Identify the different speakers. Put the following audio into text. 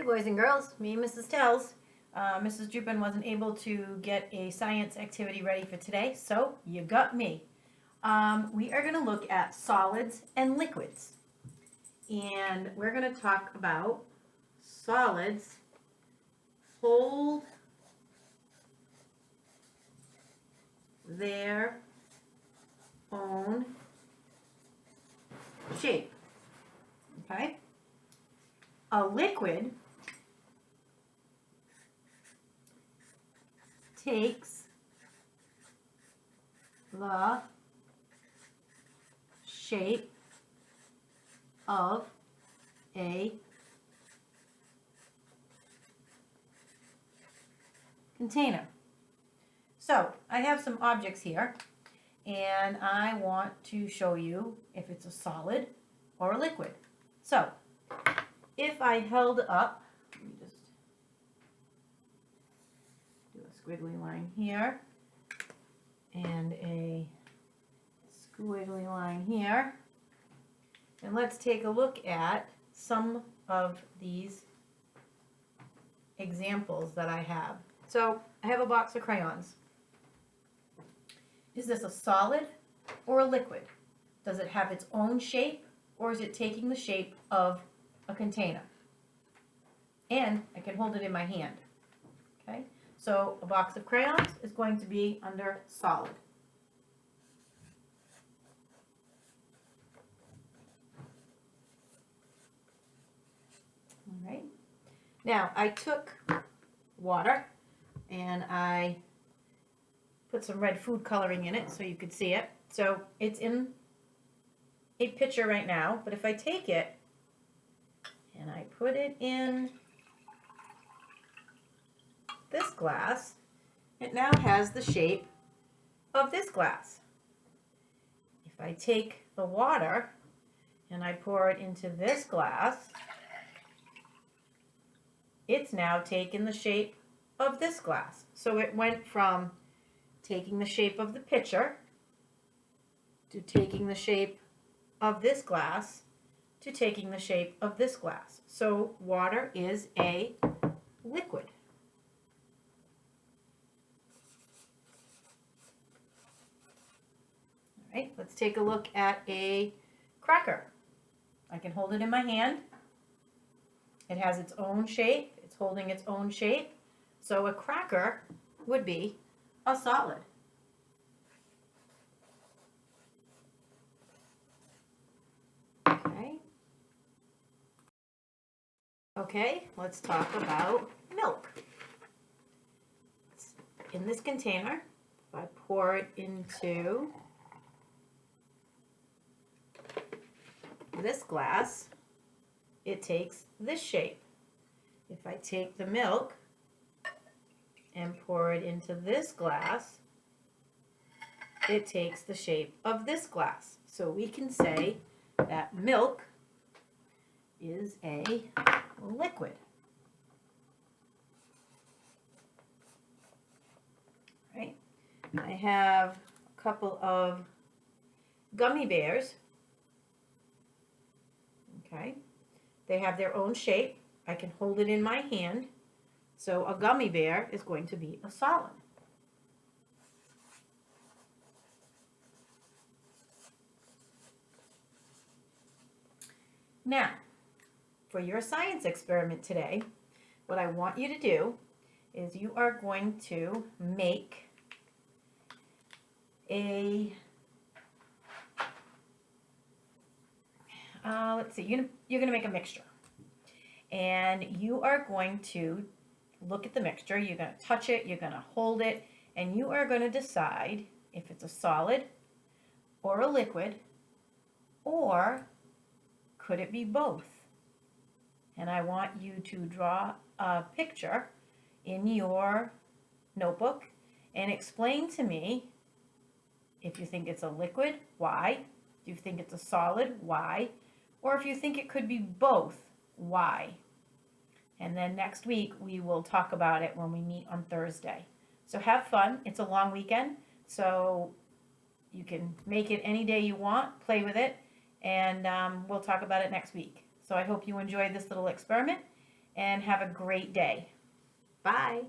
Speaker 1: Hey boys and girls, me and Mrs. Tells. Mrs. Dupin wasn't able to get a science activity ready for today, so you got me. We are going to look at solids and liquids. And we're going to talk about solids hold their own shape. Okay? A liquid takes the shape of a container. So I have some objects here and I want to show you if it's a solid or a liquid. So if I held up, let me just do a squiggly line here and a squiggly line here. And let's take a look at some of these examples that I have. So I have a box of crayons. Is this a solid or a liquid? Does it have its own shape or is it taking the shape of a container? And I can hold it in my hand. Okay, so a box of crayons is going to be under solid. All right. Now I took water and I put some red food coloring in it so you could see it. So it's in a pitcher right now, but if I take it and I put it in this glass, it now has the shape of this glass. If I take the water and I pour it into this glass, it's now taken the shape of this glass. So it went from taking the shape of the pitcher to taking the shape of this glass to taking the shape of this glass. So water is a liquid. All right, let's take a look at a cracker. I can hold it in my hand. It has its own shape. It's holding its own shape. So a cracker would be a solid. Okay, let's talk about milk. In this container, if I pour it into this glass, it takes this shape. If I take the milk and pour it into this glass, it takes the shape of this glass. So we can say that milk is a liquid. Right? I have a couple of gummy bears. Okay, they have their own shape. I can hold it in my hand. So a gummy bear is going to be a solid. Now, for your science experiment today, what I want you to do is you are going to make a let's see, you're going to make a mixture. And you are going to look at the mixture, you're going to touch it, you're going to hold it, and you are going to decide if it's a solid or a liquid, or could it be both? And I want you to draw a picture in your notebook and explain to me if you think it's a liquid, why? If you think it's a solid, why? Or if you think it could be both, why? And then next week we will talk about it when we meet on Thursday. So have fun. It's a long weekend, so you can make it any day you want, play with it, and we'll talk about it next week. So I hope you enjoyed this little experiment, and have a great day.
Speaker 2: Bye.